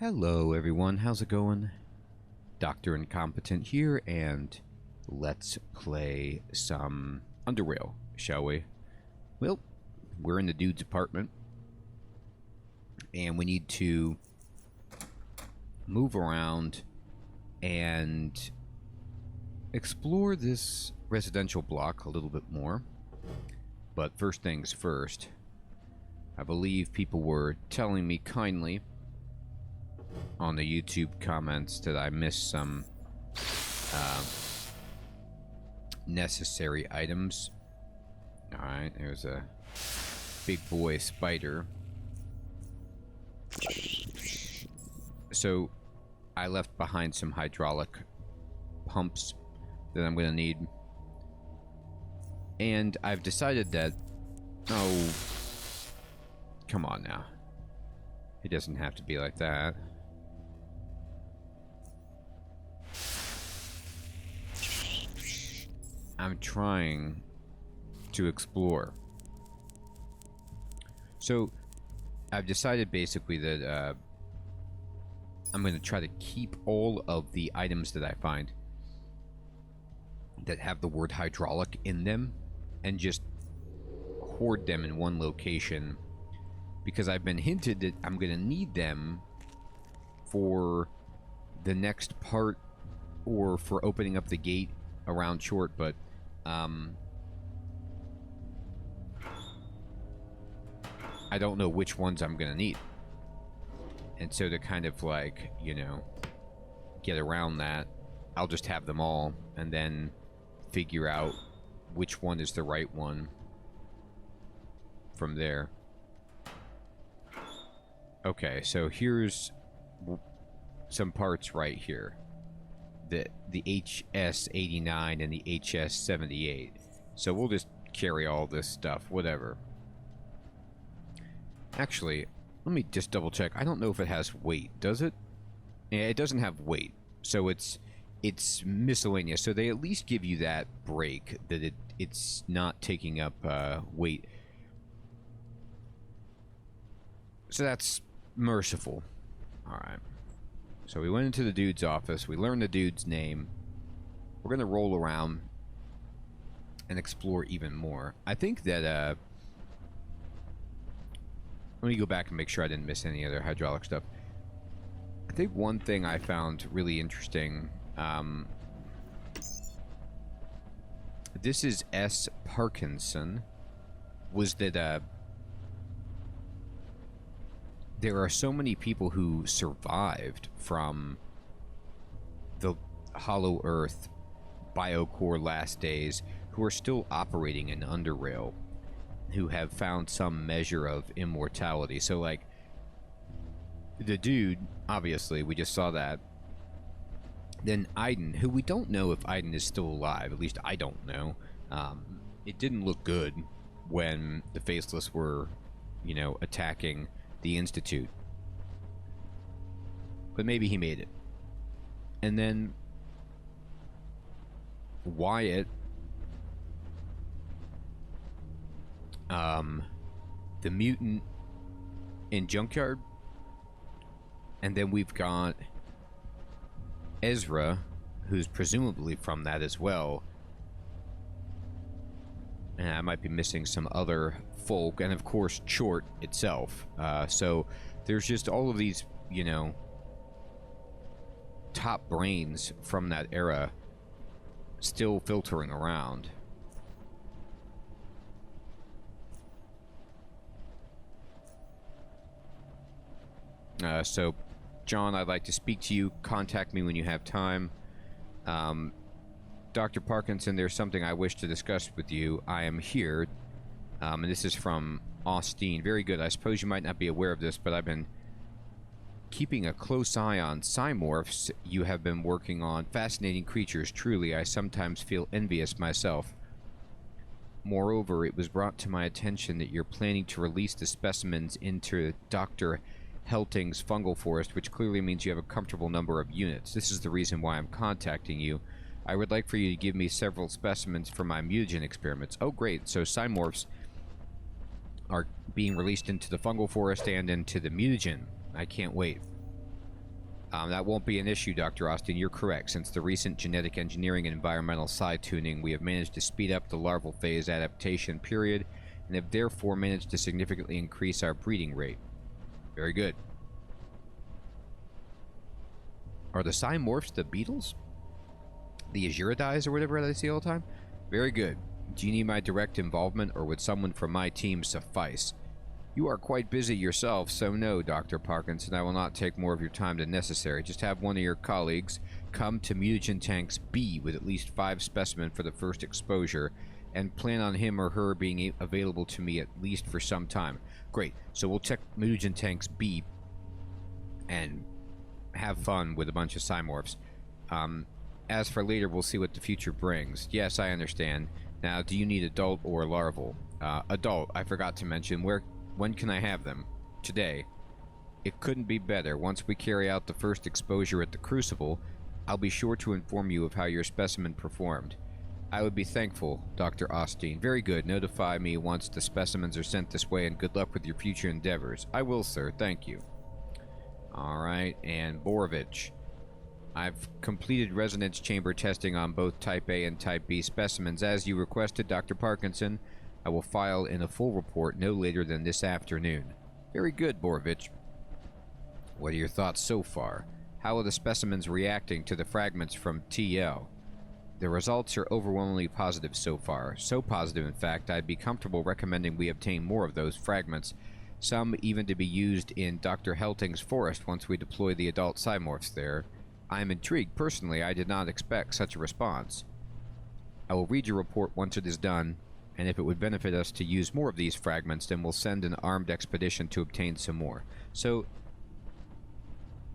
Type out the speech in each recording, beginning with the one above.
Hello everyone, how's it going? Dr. Incompetent here, and let's play some UnderRail, shall we? Well, we're in the dude's apartment, and we need to move around and explore this residential block a little bit more. But first things first, I believe people were telling me kindly on the YouTube comments that I missed some necessary items. Alright, there's a big boy spider. So I left behind some hydraulic pumps that I'm going to need. And I've decided that... Oh, come on now. It doesn't have to be like that. I'm trying to explore. So, I've decided basically that I'm going to try to keep all of the items that I find that have the word hydraulic in them and just hoard them in one location, because I've been hinted that I'm going to need them for the next part or for opening up the gate around short, but I don't know which ones I'm going to need. And so to kind of like, you know, get around that, I'll just have them all and then figure out which one is the right one from there. Okay, so here's some parts right here. The HS-89 and the HS-78. So we'll just carry all this stuff, whatever. Actually, let me just double check. I don't know if it has weight, does it? Yeah, it doesn't have weight, so it's miscellaneous. So they at least give you that break that it's not taking up weight. So that's merciful. All right. So we went into the dude's office. We learned the dude's name. We're going to roll around and explore even more. I think that... let me go back and make sure I didn't miss any other hydraulic stuff. I think one thing I found really interesting... this is S. Parkinson. Was that... there are so many people who survived from the Hollow Earth Biocore last days who are still operating in UnderRail, who have found some measure of immortality. So, like, the dude, obviously, we just saw that. Then Aiden, who we don't know if Aiden is still alive. At least I don't know. It didn't look good when the Faceless were, you know, attacking the Institute. But maybe he made it. And then Wyatt, the mutant in Junkyard. And then we've got Ezra, who's presumably from that as well. And I might be missing some other folk, and of course Chort itself. So there's just all of these, you know, top brains from that era still filtering around. So John, I'd like to speak to you. Contact me when you have time. Dr. Parkinson, there's something I wish to discuss with you. I am here. And this is from Austin. Very good. I suppose you might not be aware of this, but I've been keeping a close eye on Cymorphs. You have been working on fascinating creatures. Truly, I sometimes feel envious myself. Moreover, it was brought to my attention that you're planning to release the specimens into Dr. Helting's fungal forest, which clearly means you have a comfortable number of units. This is the reason why I'm contacting you. I would like for you to give me several specimens for my mutagen experiments. Oh, great. So Cymorphs are being released into the fungal forest and into the mutagen. I can't wait. That won't be an issue, Dr. Austin. You're correct. Since the recent genetic engineering and environmental side tuning, we have managed to speed up the larval phase adaptation period and have therefore managed to significantly increase our breeding rate. Very good. Are the Cymorphs the beetles? The Azuridies or whatever I see all the time? Very good. Do you need my direct involvement, or would someone from my team suffice? You are quite busy yourself, so no, Dr. Parkinson, I will not take more of your time than necessary. Just have one of your colleagues come to mutagen tanks B with at least 5 specimens for the first exposure, and plan on him or her being available to me at least for some time. Great. So we'll check mutagen tanks B and have fun with a bunch of Cymorphs. As for later, we'll see what the future brings. Yes, I understand. Now, do you need adult or larval? Adult, I forgot to mention. When can I have them? Today. It couldn't be better. Once we carry out the first exposure at the Crucible, I'll be sure to inform you of how your specimen performed. I would be thankful, Dr. Austin. Very good. Notify me once the specimens are sent this way, and good luck with your future endeavors. I will, sir. Thank you. Alright, and Borovich. I've completed resonance chamber testing on both Type A and Type B specimens. As you requested, Dr. Parkinson, I will file in a full report no later than this afternoon. Very good, Borovich. What are your thoughts so far? How are the specimens reacting to the fragments from TL? The results are overwhelmingly positive so far. So positive, in fact, I'd be comfortable recommending we obtain more of those fragments, some even to be used in Dr. Helting's forest once we deploy the adult Cymorphs there. I am intrigued. Personally, I did not expect such a response. I will read your report once it is done, and if it would benefit us to use more of these fragments, then we'll send an armed expedition to obtain some more. So,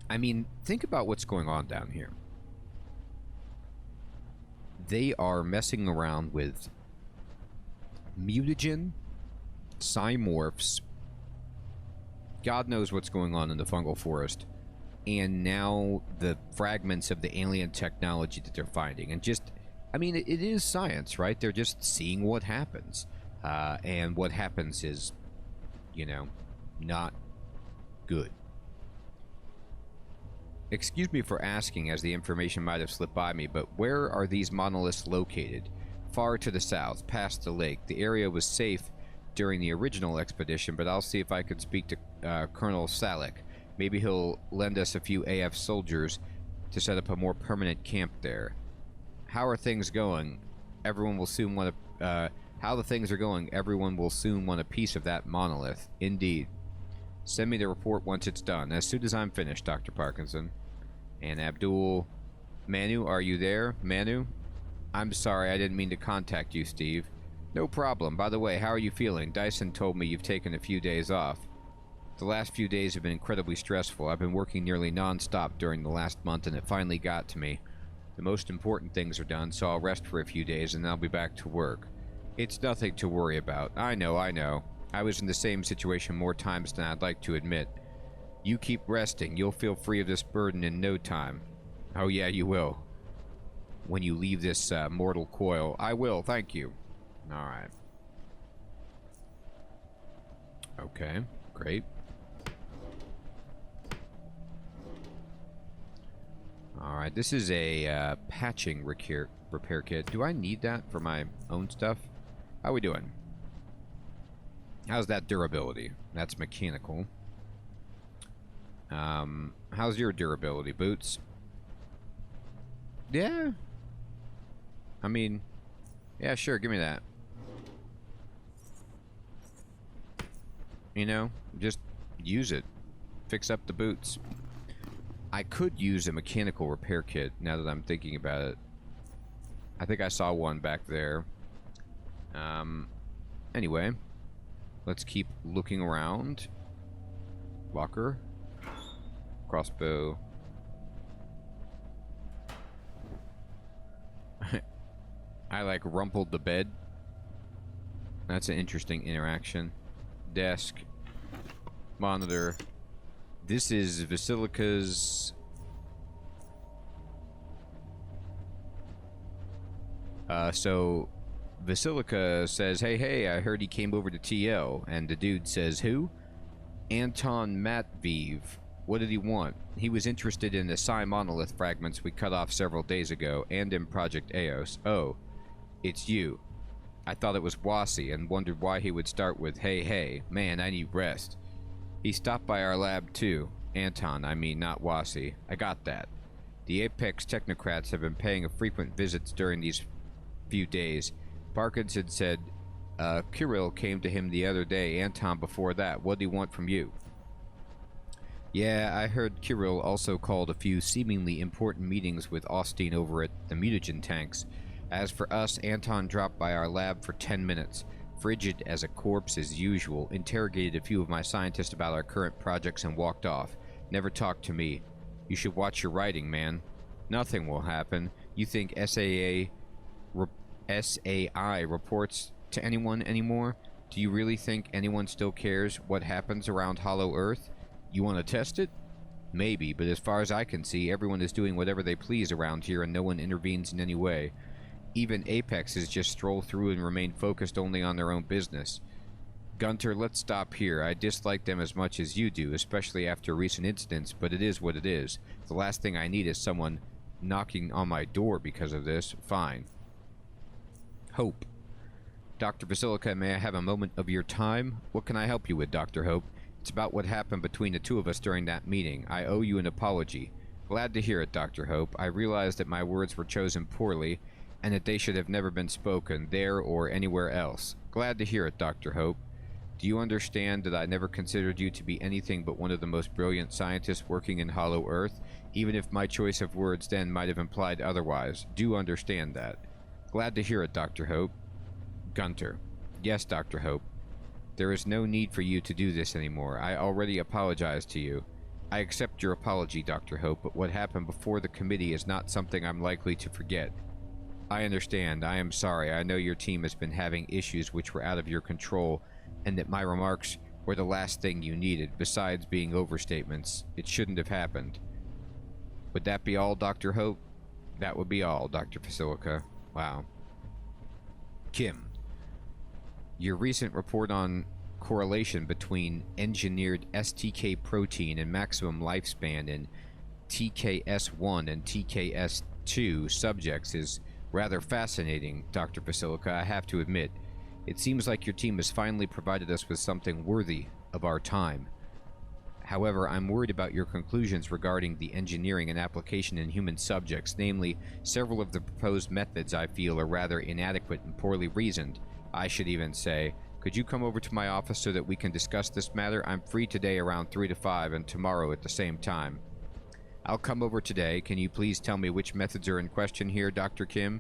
I mean, think about what's going on down here. They are messing around with mutagen, Cymorphs, God knows what's going on in the fungal forest, and now the fragments of the alien technology that they're finding. And just, I mean, it is science, right? They're just seeing what happens. And what happens is, you know, not good. Excuse me for asking, as the information might have slipped by me, but where are these monoliths located? Far to the south, past the lake. The area was safe during the original expedition, but I'll see if I could speak to Colonel Salick. Maybe he'll lend us a few AF soldiers to set up a more permanent camp there. How are things going? Everyone will soon want to... how the things are going, everyone will soon want a piece of that monolith. Indeed. Send me the report once it's done. As soon as I'm finished, Dr. Parkinson. And Abdul... Manu, are you there? Manu? I'm sorry, I didn't mean to contact you, Steve. No problem. By the way, how are you feeling? Dyson told me you've taken a few days off. The last few days have been incredibly stressful. I've been working nearly non-stop during the last month, and it finally got to me. The most important things are done, so I'll rest for a few days, and then I'll be back to work. It's nothing to worry about. I know. I was in the same situation more times than I'd like to admit. You keep resting. You'll feel free of this burden in no time. Oh yeah, you will. When you leave this mortal coil. I will, thank you. Alright. Okay, great. Alright, this is a patching repair kit. Do I need that for my own stuff? How are we doing? How's that durability? That's mechanical. How's your durability, Boots? Yeah. I mean, yeah, sure, give me that. You know, just use it. Fix up the boots. I could use a mechanical repair kit now that I'm thinking about it. I think I saw one back there. Anyway, let's keep looking around. Locker. Crossbow. I like rumpled the bed. That's an interesting interaction. Desk. Monitor. This is Vasilica's... so... Vasilica says, hey, I heard he came over to TL. And the dude says, who? Anton Matviv. What did he want? He was interested in the Psi monolith fragments we cut off several days ago, and in Project Eos. Oh, it's you. I thought it was Wasi, and wondered why he would start with, hey, hey, man, I need rest. He stopped by our lab, too. Anton, I mean, not Wasi. I got that. The Apex technocrats have been paying frequent visits during these few days. Parkinson said, Kirill came to him the other day, Anton before that. What did he want from you? Yeah, I heard Kirill also called a few seemingly important meetings with Austin over at the mutagen tanks. As for us, Anton dropped by our lab for 10 minutes, frigid as a corpse as usual, interrogated a few of my scientists about our current projects and walked off. Never talked to me. You should watch your writing, man. Nothing will happen. You think SAI reports to anyone anymore? Do you really think anyone still cares what happens around Hollow Earth? You want to test it? Maybe, but as far as I can see, everyone is doing whatever they please around here and no one intervenes in any way. Even Apexes just stroll through and remain focused only on their own business. Gunter, let's stop here. I dislike them as much as you do, especially after recent incidents, but it is what it is. The last thing I need is someone knocking on my door because of this. Fine. Hope. Dr. Basilica, may I have a moment of your time? What can I help you with, Dr. Hope? It's about what happened between the two of us during that meeting. I owe you an apology. Glad to hear it, Dr. Hope. I realize that my words were chosen poorly, and that they should have never been spoken, there or anywhere else. Glad to hear it, Dr. Hope. Do you understand that I never considered you to be anything but one of the most brilliant scientists working in Hollow Earth, even if my choice of words then might have implied otherwise? Do understand that. Glad to hear it, Dr. Hope. Gunter. Yes, Dr. Hope. There is no need for you to do this anymore. I already apologized to you. I accept your apology, Dr. Hope, but what happened before the committee is not something I'm likely to forget. I understand. I am sorry. I know your team has been having issues which were out of your control, and that my remarks were the last thing you needed, besides being overstatements. It shouldn't have happened. Would that be all, Dr. Hope? That would be all, Dr. Basilica. Wow. Kim. Your recent report on correlation between engineered STK protein and maximum lifespan in TKS1 and TKS2 subjects is rather fascinating, Dr. Basilica, I have to admit. It seems like your team has finally provided us with something worthy of our time. However, I'm worried about your conclusions regarding the engineering and application in human subjects, namely, several of the proposed methods I feel are rather inadequate and poorly reasoned. I should even say, could you come over to my office so that we can discuss this matter? I'm free today around 3 to 5 and tomorrow at the same time. I'll come over today. Can you please tell me which methods are in question here, Dr. Kim?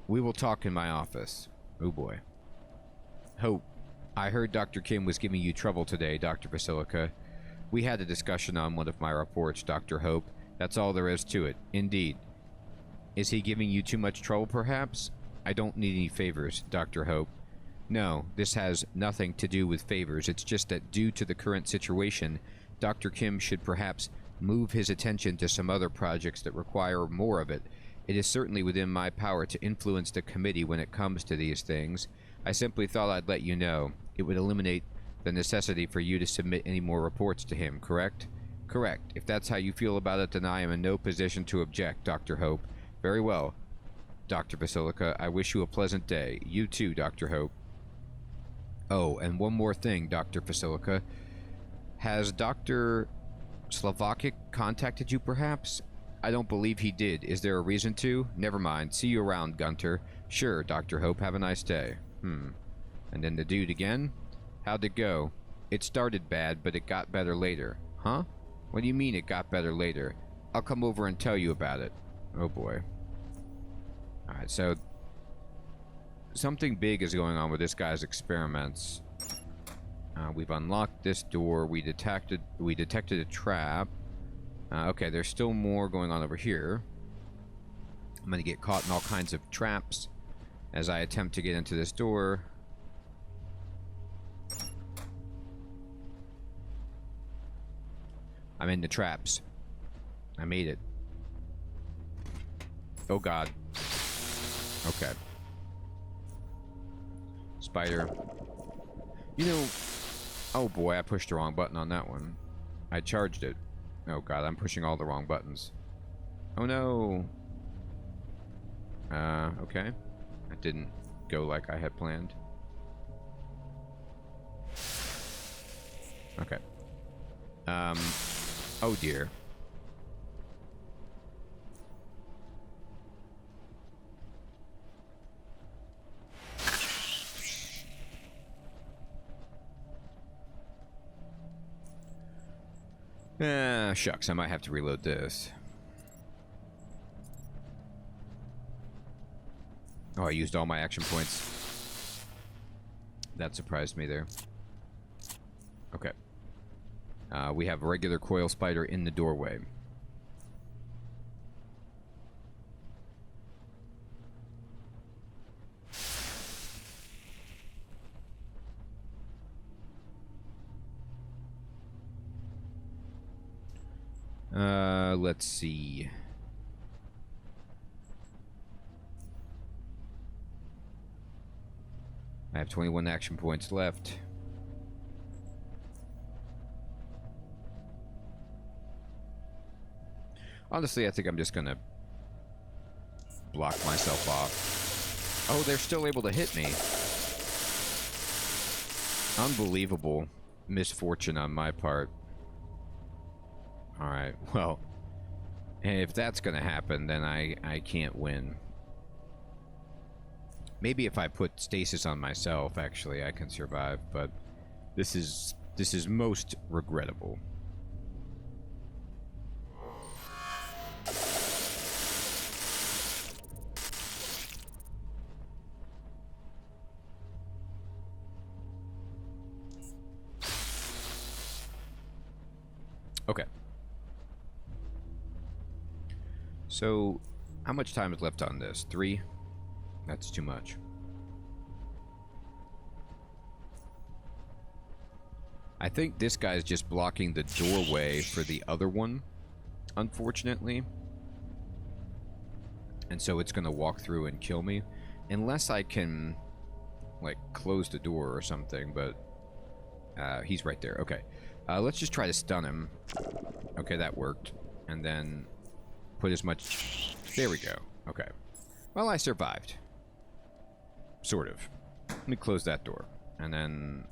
We will talk in my office. Oh boy. Hope. I heard Dr. Kim was giving you trouble today, Dr. Basilica. We had a discussion on one of my reports, Dr. Hope. That's all there is to it. Indeed. Is he giving you too much trouble, perhaps? I don't need any favors, Dr. Hope. No, this has nothing to do with favors. It's just that due to the current situation, Dr. Kim should perhaps move his attention to some other projects that require more of it. It is certainly within my power to influence the committee when it comes to these things. I simply thought I'd let you know. It would eliminate the necessity for you to submit any more reports to him, correct? Correct. If that's how you feel about it, then I am in no position to object, Dr. Hope. Very well, Dr. Basilica. I wish you a pleasant day. You too, Dr. Hope. Oh, and one more thing, Dr. Basilica. Has Dr. Slavakic contacted you, perhaps? I don't believe he did. Is there a reason to? Never mind. See you around, Gunter. Sure, Dr. Hope. Have a nice day. And then the dude again? How'd it go? It started bad, but it got better later. Huh? What do you mean it got better later? I'll come over and tell you about it. Oh boy. Alright, so something big is going on with this guy's experiments. We've unlocked this door. We detected a trap. Okay, there's still more going on over here. I'm gonna get caught in all kinds of traps as I attempt to get into this door. I'm in the traps. I made it. Oh god. Okay. Spider. You know... Oh boy, I pushed the wrong button on that one. I charged it. Oh god, I'm pushing all the wrong buttons. Oh no! Okay. That didn't go like I had planned. Okay. Oh dear. Shucks, I might have to reload this. Oh, I used all my action points. That surprised me there. Okay. We have a regular coil spider in the doorway. Let's see. I have 21 action points left. Honestly, I think I'm just gonna block myself off. Oh, they're still able to hit me. Unbelievable misfortune on my part. Alright, well, if that's gonna happen, then I can't win. Maybe if I put stasis on myself, actually, I can survive, but this is most regrettable. Okay. So, how much time is left on this? 3? That's too much. I think this guy's just blocking the doorway for the other one, unfortunately. And so it's gonna walk through and kill me. Unless I can, like, close the door or something, but... he's right there. Okay. Let's just try to stun him. Okay, that worked. And then put as much... There we go. Okay. Well, I survived. Sort of. Let me close that door. And then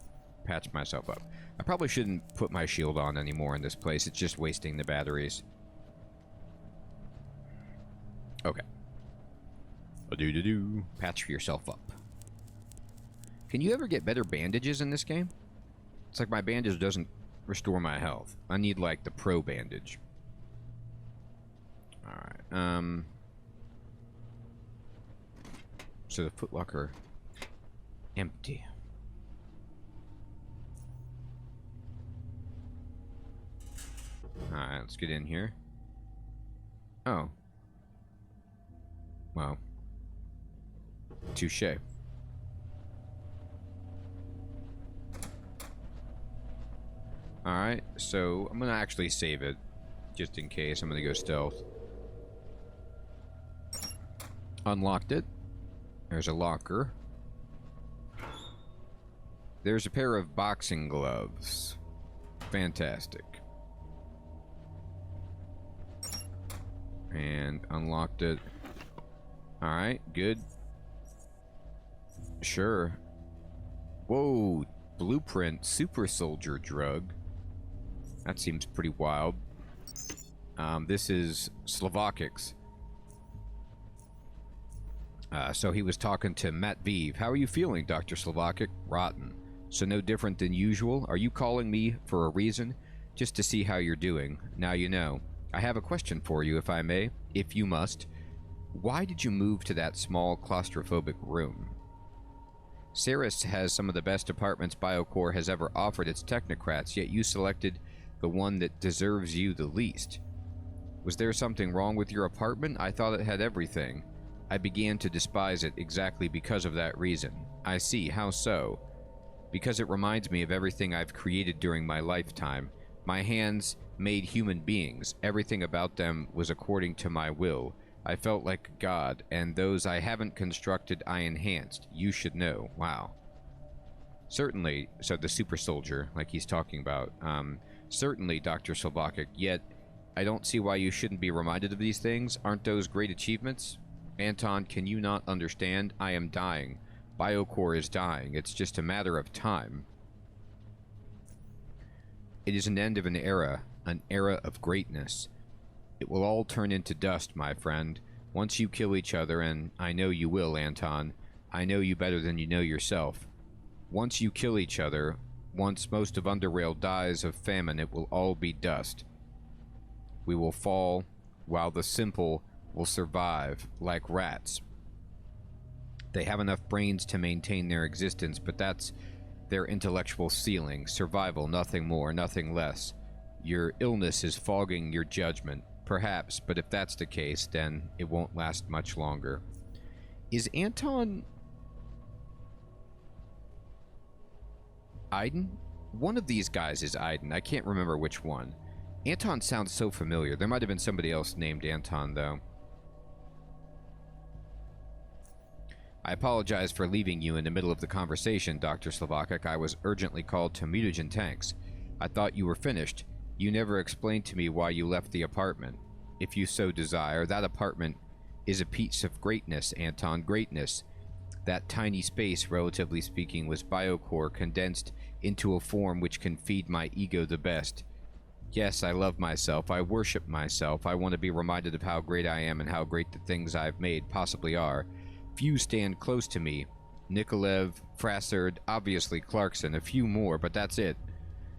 patch myself up. I probably shouldn't put my shield on anymore in this place. It's just wasting the batteries. Okay. A-do-do-do. Patch yourself up. Can you ever get better bandages in this game? It's like my bandage doesn't restore my health. I need, like, the pro bandage. Alright, so the footlocker... empty. Alright, let's get in here. Oh. Well. Touche. Alright, so I'm gonna actually save it. Just in case. I'm gonna go stealth. Unlocked it. There's a locker. There's a pair of boxing gloves. Fantastic. And unlocked it. Alright, good. Sure. Whoa, blueprint super soldier drug. That seems pretty wild. This is Slovakics. So he was talking to Matt Vive. How are you feeling, Dr. Slovakic? Rotten. So no different than usual? Are you calling me for a reason? Just to see how you're doing. Now you know. I have a question for you, if I may. If you must. Why did you move to that small claustrophobic room? Ceres has some of the best apartments Biocore has ever offered its technocrats, yet you selected the one that deserves you the least. Was there something wrong with your apartment? I thought it had everything. I began to despise it exactly because of that reason. I see. How so? Because it reminds me of everything I've created during my lifetime. My hands made human beings. Everything about them was according to my will. I felt like God, and those I haven't constructed I enhanced. You should know. Wow. Certainly, so the super soldier, like he's talking about, certainly, Dr. Slovakic, yet I don't see why you shouldn't be reminded of these things. Aren't those great achievements? Anton, can you not understand? I am dying. Biocore is dying. It's just a matter of time. It is an end of an era of greatness. It will all turn into dust, my friend. Once you kill each other, and I know you will, Anton. I know you better than you know yourself. Once you kill each other, once most of UnderRail dies of famine, it will all be dust. We will fall, while the simple will survive, like rats. They have enough brains to maintain their existence, but that's their intellectual ceiling. Survival, nothing more, nothing less. Your illness is fogging your judgment. Perhaps, but if that's the case, then it won't last much longer. Is Anton... Aiden? One of these guys is Aiden. I can't remember which one. Anton sounds so familiar. There might have been somebody else named Anton, though. I apologize for leaving you in the middle of the conversation, Dr. Slovakic. I was urgently called to mutagen tanks. I thought you were finished. You never explained to me why you left the apartment. If you so desire, that apartment is a piece of greatness, Anton, greatness. That tiny space, relatively speaking, was biocore condensed into a form which can feed my ego the best. Yes, I love myself. I worship myself. I want to be reminded of how great I am and how great the things I've made possibly are. Few stand close to me. Nikolaev, Frassard, obviously Clarkson, a few more, but that's it.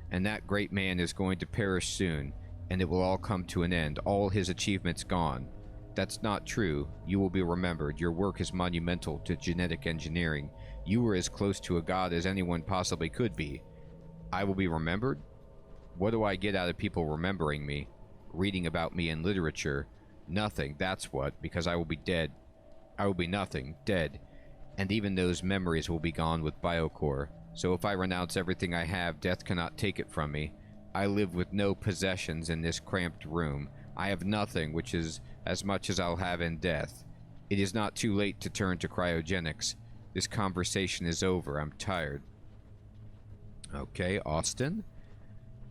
And that great man is going to perish soon, and it will all come to an end, all his achievements gone. That's not true. You will be remembered. Your work is monumental to genetic engineering. You were as close to a god as anyone possibly could be. I will be remembered? What do I get out of people remembering me? Reading about me in literature? Nothing, that's what, because I will be dead. I will be nothing, dead. And even those memories will be gone with biocore. So if I renounce everything I have, death cannot take it from me. I live with no possessions in this cramped room. I have nothing, which is as much as I'll have in death. It is not too late to turn to cryogenics. This conversation is over. I'm tired. Okay, Austin?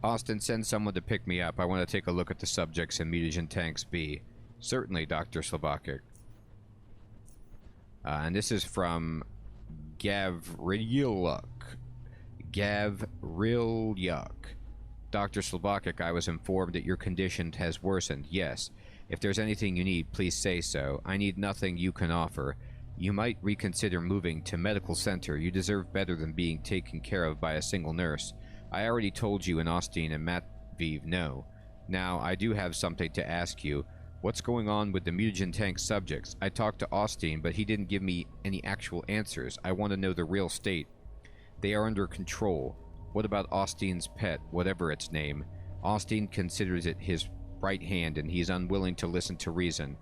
Austin, send someone to pick me up. I want to take a look at the subjects in mutagen tanks B. Certainly, Dr. Slovakic. And this is from Gavrilyuk. Gavrilyuk. Dr. Slovakic, I was informed that your condition has worsened. Yes. If there's anything you need, please say so. I need nothing you can offer. You might reconsider moving to medical center. You deserve better than being taken care of by a single nurse. I already told you and Austin and Matviv no. Now, I do have something to ask you. What's going on with the mutagen tank subjects? I talked to Austin, but he didn't give me any actual answers. I want to know the real state. They are under control. What about Austin's pet, whatever its name? Austin considers it his right hand, and he's unwilling to listen to reason.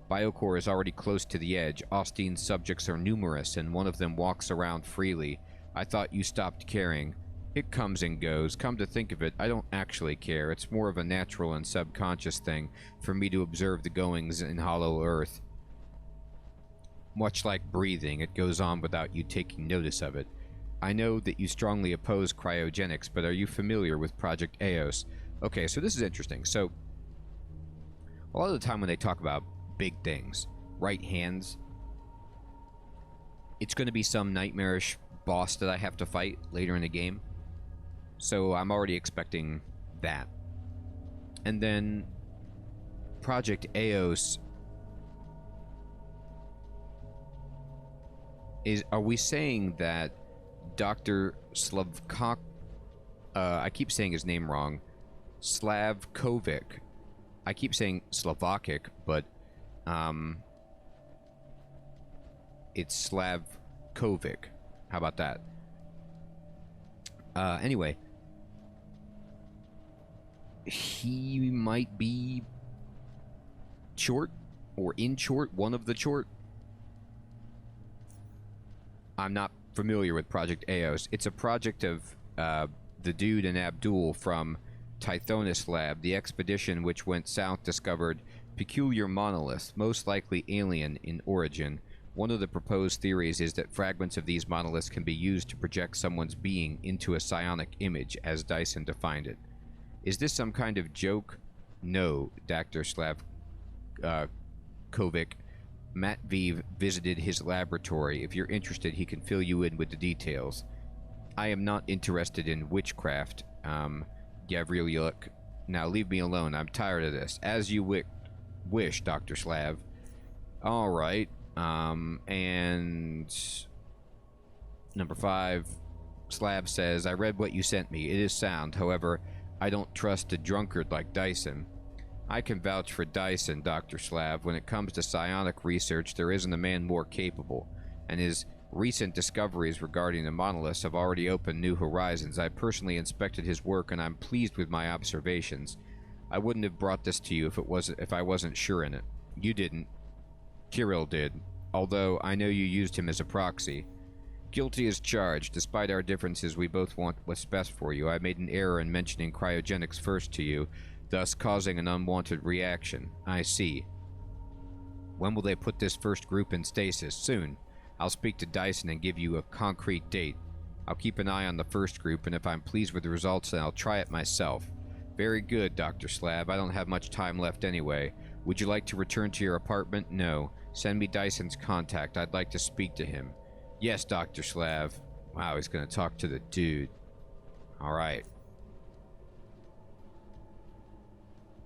Biocore is already close to the edge. Austin's subjects are numerous, and one of them walks around freely. I thought you stopped caring. It comes and goes. Come to think of it, I don't actually care. It's more of a natural and subconscious thing for me to observe the goings in Hollow Earth. Much like breathing, it goes on without you taking notice of it. I know that you strongly oppose cryogenics, but are you familiar with Project EOS? Okay, so this is interesting. So, a lot of the time when they talk about big things, right hands, it's going to be some nightmarish boss that I have to fight later in the game. So I'm already expecting that. And then Project EOS is, are we saying that Dr. Slavkok, I keep saying his name wrong, Slavkovic. I keep saying Slovakic, but it's Slavkovic. How about that? Anyway, he might be short or in short, one of the short. I'm not familiar with Project EOS. It's a project of the dude and Abdul from Tithonus Lab. The expedition which went south discovered peculiar monoliths, most likely alien in origin. One of the proposed theories is that fragments of these monoliths can be used to project someone's being into a psionic image, as Dyson defined it. Is this some kind of joke? No, Dr. Kovic. Matveev visited his laboratory. If you're interested, he can fill you in with the details. I am not interested in witchcraft, Gavrilyuk. Now leave me alone. I'm tired of this. As you wish, Dr. Slav. Alright. And... Number 5. Slav says, I read what you sent me. It is sound. However, I don't trust a drunkard like Dyson. I can vouch for Dyson, Dr. Slav. When it comes to psionic research, there isn't a man more capable, and his recent discoveries regarding the monoliths have already opened new horizons. I personally inspected his work, and I'm pleased with my observations. I wouldn't have brought this to you if I wasn't sure in it. You didn't. Kirill did, although I know you used him as a proxy. Guilty as charged. Despite our differences, we both want what's best for you. I made an error in mentioning cryogenics first to you, thus causing an unwanted reaction. I see. When will they put this first group in stasis? Soon. I'll speak to Dyson and give you a concrete date. I'll keep an eye on the first group, and if I'm pleased with the results, then I'll try it myself. Very good, Dr. Slab. I don't have much time left anyway. Would you like to return to your apartment? No. Send me Dyson's contact. I'd like to speak to him. Yes, Dr. Slav. Wow, he's going to talk to the dude. Alright.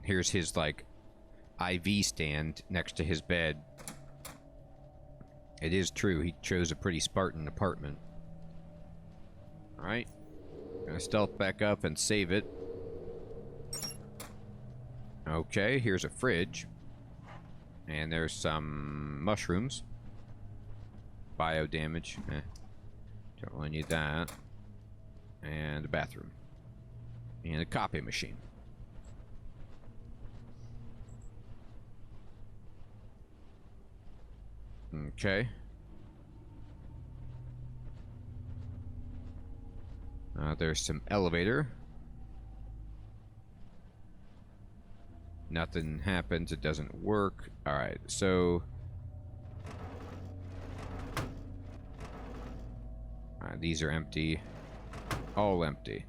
Here's his, like, IV stand next to his bed. It is true, he chose a pretty Spartan apartment. Alright. Gonna stealth back up and save it. Okay, here's a fridge. And there's some mushrooms. Bio damage. Don't really need that. And a bathroom. And a copy machine. Okay. There's some elevator. Nothing happens. It doesn't work. Alright, so... these are empty. All empty.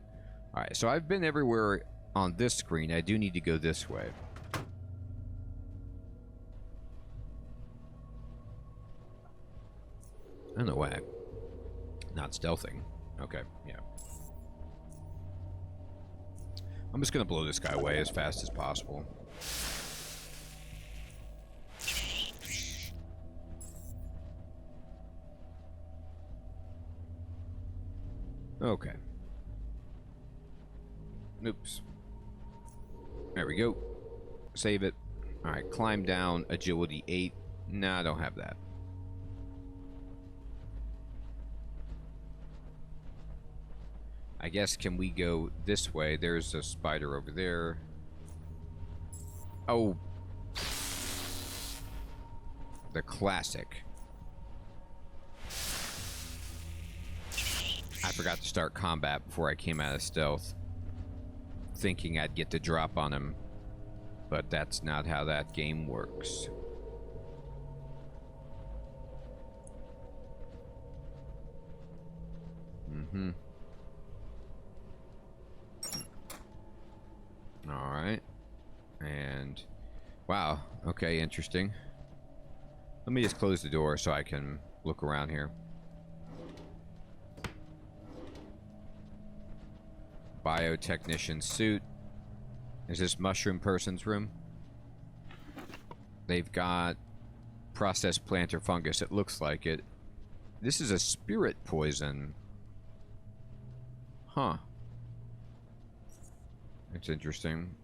Alright, so I've been everywhere on this screen. I do need to go this way. I don't know why I'm not stealthing. Okay, yeah. I'm just gonna blow this guy away as fast as possible. Okay. Oops. There we go. Save it. Alright, climb down, agility 8. Nah, I don't have that. I guess, can we go this way? There's a spider over there. Oh. The classic. I forgot to start combat before I came out of stealth, thinking I'd get the drop on him, but that's not how that game works. Mm-hmm. Alright. And... wow. Okay, interesting. Let me just close the door so I can look around here. Biotechnician suit. Is this mushroom person's room? They've got processed plant or fungus. It looks like it. This is a spirit poison. Huh. That's interesting.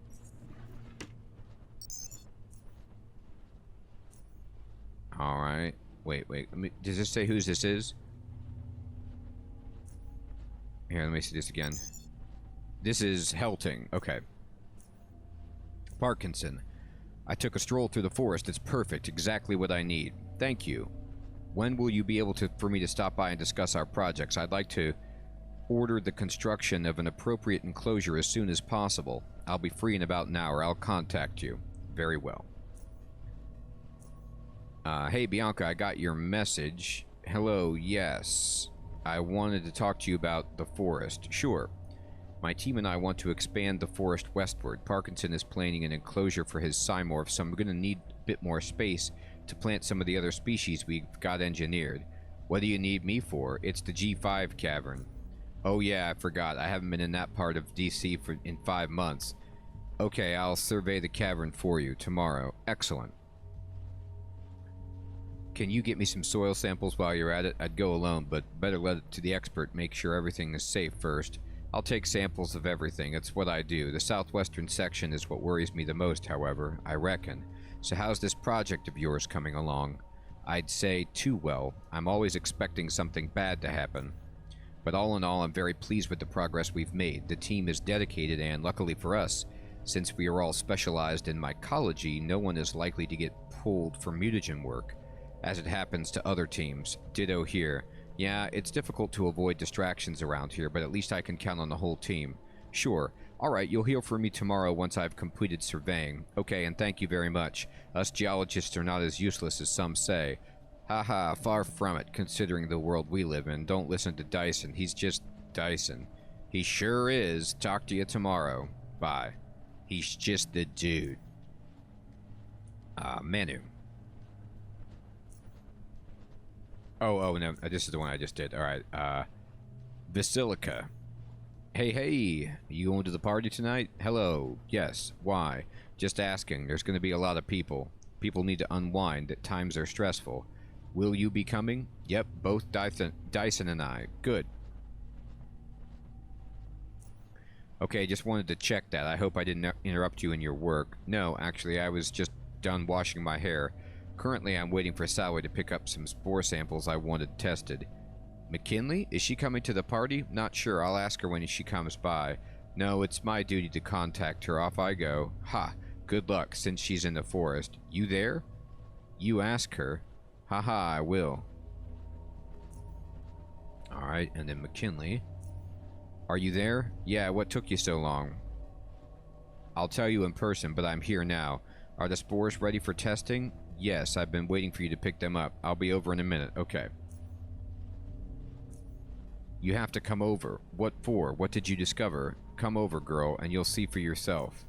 Alright. Wait. Let me, does this say whose this is? Here, let me see this again. This is Helting. Okay. Parkinson. I took a stroll through the forest. It's perfect. Exactly what I need. Thank you. When will you be able for me to stop by and discuss our projects? I'd like to order the construction of an appropriate enclosure as soon as possible. I'll be free in about an hour. I'll contact you. Very well. Hey, Bianca, I got your message. Hello, yes. I wanted to talk to you about the forest. Sure. My team and I want to expand the forest westward. Parkinson is planning an enclosure for his cymorphs, so I'm going to need a bit more space to plant some of the other species we've got engineered. What do you need me for? It's the G5 cavern. Oh yeah, I forgot. I haven't been in that part of DC in 5 months. Okay, I'll survey the cavern for you tomorrow. Excellent. Can you get me some soil samples while you're at it? I'd go alone, but better let it to the expert. Make sure everything is safe first. I'll take samples of everything. It's what I do. The southwestern section is what worries me the most, however, I reckon. So how's this project of yours coming along? I'd say too well. I'm always expecting something bad to happen. But all in all, I'm very pleased with the progress we've made. The team is dedicated and, luckily for us, since we are all specialized in mycology, no one is likely to get pulled for mutagen work, as it happens to other teams. Ditto here. Yeah, it's difficult to avoid distractions around here, but at least I can count on the whole team. Sure. Alright, you'll hear from me tomorrow once I've completed surveying. Okay, and thank you very much. Us geologists are not as useless as some say. Haha, far from it, considering the world we live in. Don't listen to Dyson. He's just Dyson. He sure is. Talk to you tomorrow. Bye. He's just the dude. Menu. Oh, no. This is the one I just did. Alright, Basilica. Hey, you going to the party tonight? Hello. Yes. Why? Just asking. There's going to be a lot of people. People need to unwind. Times are stressful. Will you be coming? Yep, both Dyson and I. Good. Okay, just wanted to check that. I hope I didn't interrupt you in your work. No, actually, I was just done washing my hair. Currently, I'm waiting for Sally to pick up some spore samples I wanted tested. McKinley? Is she coming to the party? Not sure. I'll ask her when she comes by. No, it's my duty to contact her. Off I go. Ha! Good luck, since she's in the forest. You there? You ask her. Haha, I will. Alright, and then McKinley. Are you there? Yeah, what took you so long? I'll tell you in person, but I'm here now. Are the spores ready for testing? Yes, I've been waiting for you to pick them up. I'll be over in a minute. Okay. You have to come over. What for? What did you discover? Come over, girl, and you'll see for yourself.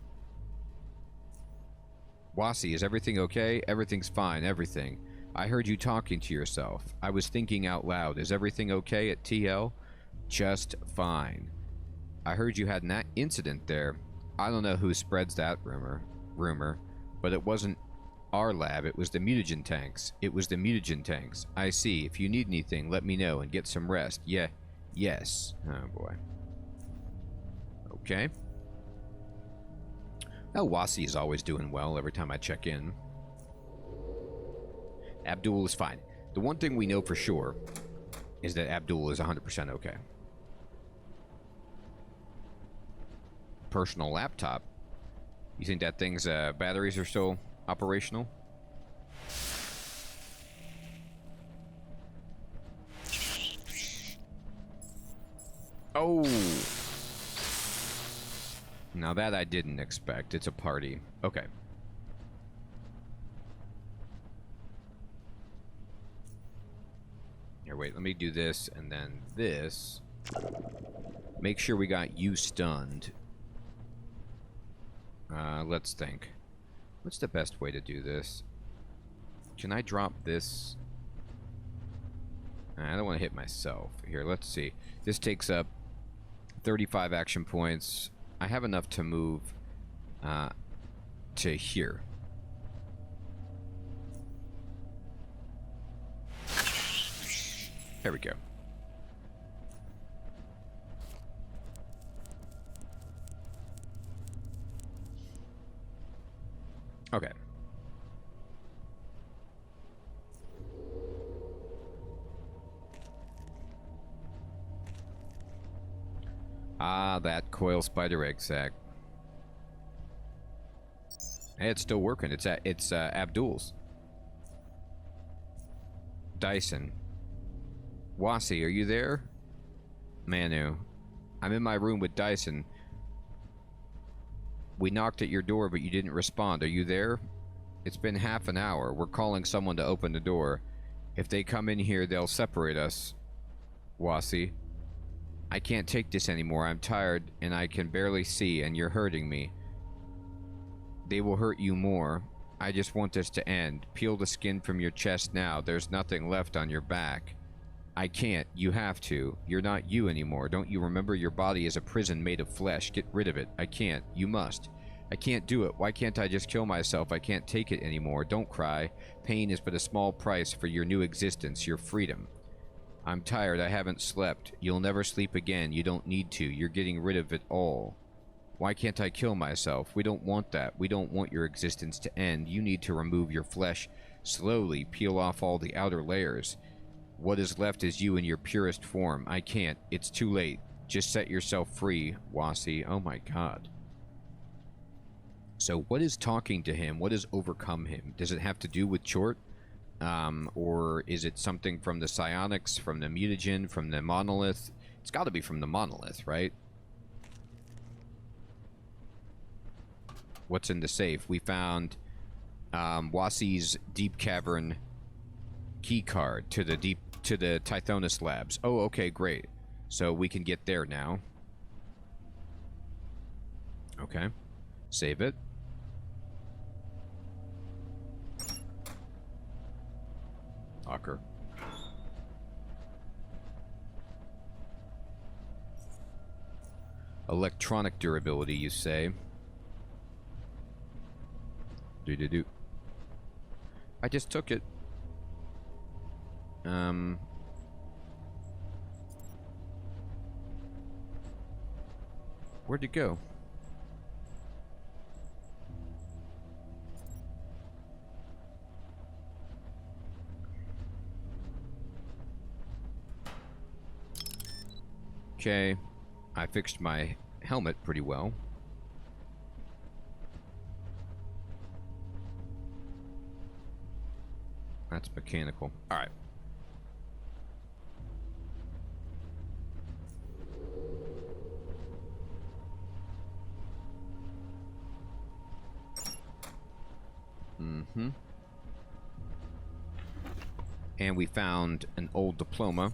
Wasi, is everything okay? Everything's fine, everything. I heard you talking to yourself. I was thinking out loud. Is everything okay at TL? Just fine. I heard you had an incident there. I don't know who spreads that rumor, but it wasn't our lab. It was the mutagen tanks. It was the mutagen tanks. I see. If you need anything, let me know and get some rest. Yeah. Yes. Oh, boy. Okay. Oh, Wasi is always doing well every time I check in. Abdul is fine. The one thing we know for sure is that Abdul is 100% okay. Personal laptop. You think that thing's batteries are still operational? Oh! Now that I didn't expect. It's a party. Okay. Here, wait. Let me do this and then this. Make sure we got you stunned. Let's think. What's the best way to do this? Can I drop this? I don't want to hit myself. Here, let's see. This takes up 35 action points. I have enough to move to here. There we go. Okay. Ah, that coil spider egg sac. Hey, it's still working. It's Abdul's. Dyson. Wasi, are you there? Manu. I'm in my room with Dyson. We knocked at your door, but you didn't respond. Are you there? It's been half an hour. We're calling someone to open the door. If they come in here, they'll separate us. Wasi. I can't take this anymore. I'm tired and I can barely see, and you're hurting me. They will hurt you more. I just want this to end. Peel the skin from your chest now. There's nothing left on your back. I can't. You have to. You're not you anymore. Don't you remember your body is a prison made of flesh? Get rid of it. I can't. You must. I can't do it. Why can't I just kill myself? I can't take it anymore. Don't cry. Pain is but a small price for your new existence, your freedom. I'm tired. I haven't slept. You'll never sleep again. You don't need to. You're getting rid of it all. Why can't I kill myself? We don't want that. We don't want your existence to end. You need to remove your flesh slowly. Peel off all the outer layers. What is left is you in your purest form. I can't. It's too late. Just set yourself free, Wasi. Oh my god. So what is talking to him? What has overcome him? Does it have to do with Chort? Or is it something from the psionics, from the mutagen, from the monolith? It's got to be from the monolith, right? What's in the safe? We found Wasi's deep cavern key card to the Tithonus labs. Oh, okay, great. So we can get there now. Okay. Save it. Locker. Electronic durability, you say? Do. I just took it. Where'd it go? Okay, I fixed my helmet pretty well. That's mechanical. All right. And we found an old diploma,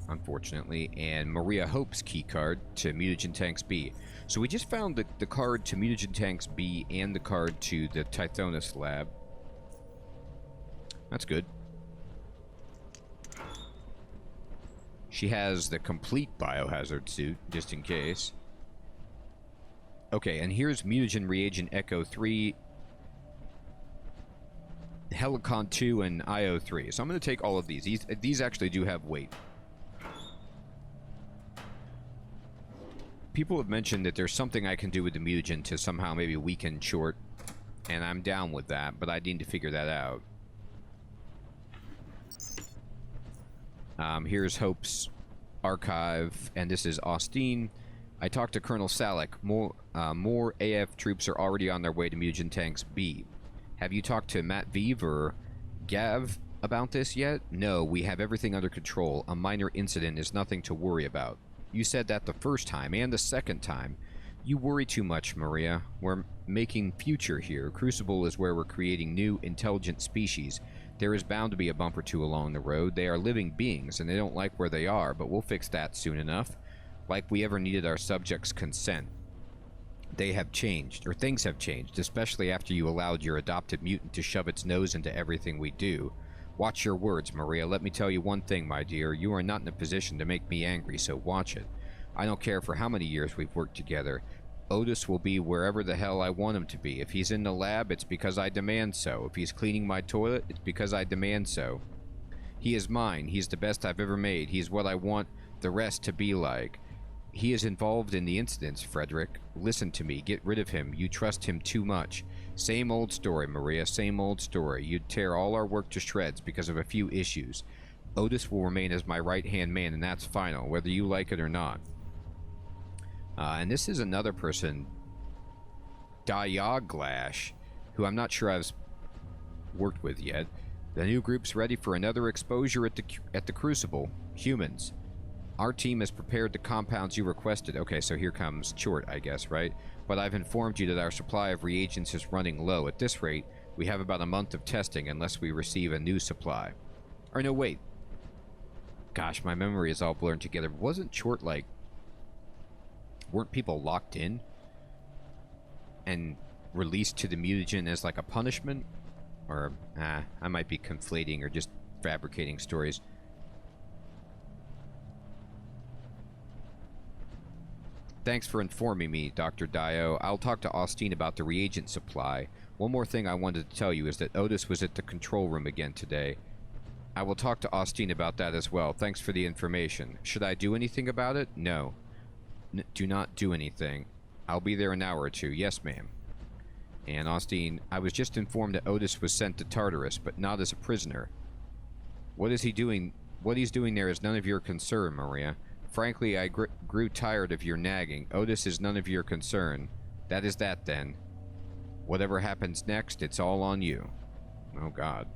unfortunately, and Maria Hope's keycard to Mutagen Tanks B. So we just found the card to Mutagen Tanks B and the card to the Tithonus lab. That's good. She has the complete biohazard suit, just in case. Okay, and here's Mutagen Reagent Echo 3, Helicon 2, and IO 3. So I'm going to take all of these. These actually do have weight. People have mentioned that there's something I can do with the mutagen to somehow maybe weaken Chort, and I'm down with that, but I need to figure that out. Here's Hope's archive, and this is Austin. I talked to Colonel Salek. More AF troops are already on their way to Mutagen Tanks B. Have you talked to Matt Vive or Gav about this yet? No, we have everything under control. A minor incident is nothing to worry about. You said that the first time and the second time. You worry too much, Maria. We're making future here. Crucible is where we're creating new, intelligent species. There is bound to be a bump or two along the road. They are living beings, and they don't like where they are, but we'll fix that soon enough. Like we ever needed our subjects' consent. They have changed, or things have changed, especially after you allowed your adopted mutant to shove its nose into everything we do. Watch your words, Maria. Let me tell you one thing, my dear. You are not in a position to make me angry, so watch it. I don't care for how many years we've worked together. Otis will be wherever the hell I want him to be. If he's in the lab, it's because I demand so. If he's cleaning my toilet, it's because I demand so. He is mine. He's the best I've ever made. He's what I want the rest to be like. He is involved in the incidents, Frederick. Listen to me. Get rid of him. You trust him too much. Same old story, Maria. Same old story. You'd tear all our work to shreds because of a few issues. Otis will remain as my right-hand man, and that's final, whether you like it or not. And this is another person, Diaglash, who I'm not sure I've worked with yet. The new group's ready for another exposure at the Crucible. Humans. Our team has prepared the compounds you requested. Okay, so here comes Chort, I guess, right? But I've informed you that our supply of reagents is running low. At this rate, we have about a month of testing unless we receive a new supply. Or no, wait. Gosh, my memory is all blurred together. Wasn't Short, like... Weren't people locked in? And released to the mutagen as, like, a punishment? Or, I might be conflating or just fabricating stories. Thanks for informing me, Dr. Dio. I'll talk to Austin about the reagent supply. One more thing I wanted to tell you is that Otis was at the control room again today. I will talk to Austin about that as well. Thanks for the information. Should I do anything about it? No. Do not do anything. I'll be there an hour or two. Yes, ma'am. And Austin, I was just informed that Otis was sent to Tartarus, but not as a prisoner. What is he doing? What he's doing there is none of your concern, Maria. Frankly, I grew tired of your nagging. Otis is none of your concern. That is that, then. Whatever happens next, it's all on you. Oh, God.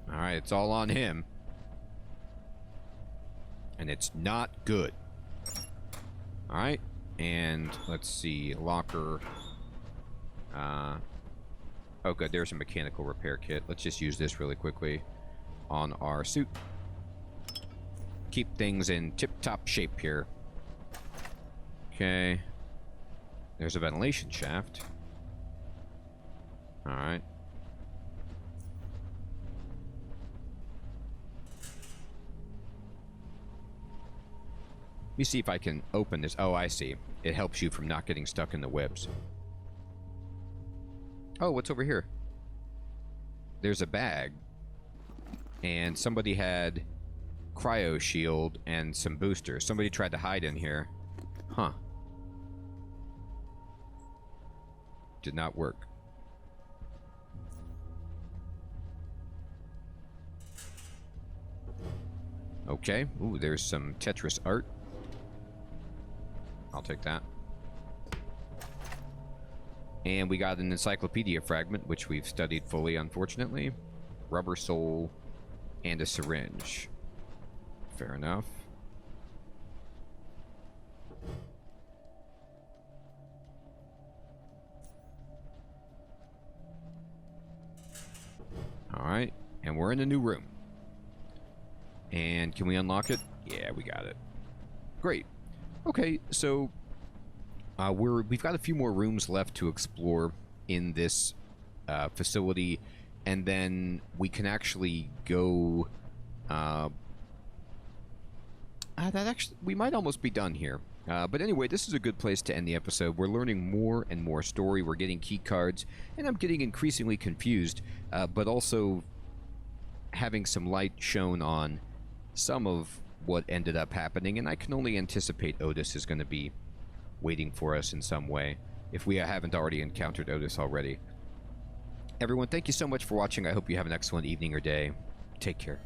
Alright, it's all on him. And it's not good. Alright, and let's see. Locker. Oh, good. There's a mechanical repair kit. Let's just use this really quickly on our suit. Keep things in tip-top shape here. Okay. There's a ventilation shaft. Alright. Let me see if I can open this. Oh, I see. It helps you from not getting stuck in the webs. Oh, what's over here? There's a bag. And somebody had cryo shield and some boosters. Somebody tried to hide in here. Huh. Did not work. Okay. Ooh, there's some Tetris art. I'll take that. And we got an encyclopedia fragment, which we've studied fully, unfortunately. Rubber sole and a syringe. Fair enough. Alright, and we're in a new room. And can we unlock it? Yeah, we got it. Great. Okay, so we've got a few more rooms left to explore in this facility, and then we can actually go. We might almost be done here. But anyway, this is a good place to end the episode. We're learning more and more story. We're getting key cards, and I'm getting increasingly confused, but also having some light shown on some of what ended up happening, and I can only anticipate Otis is going to be waiting for us in some way, if we haven't already encountered Otis already. Everyone, thank you so much for watching. I hope you have an excellent evening or day. Take care.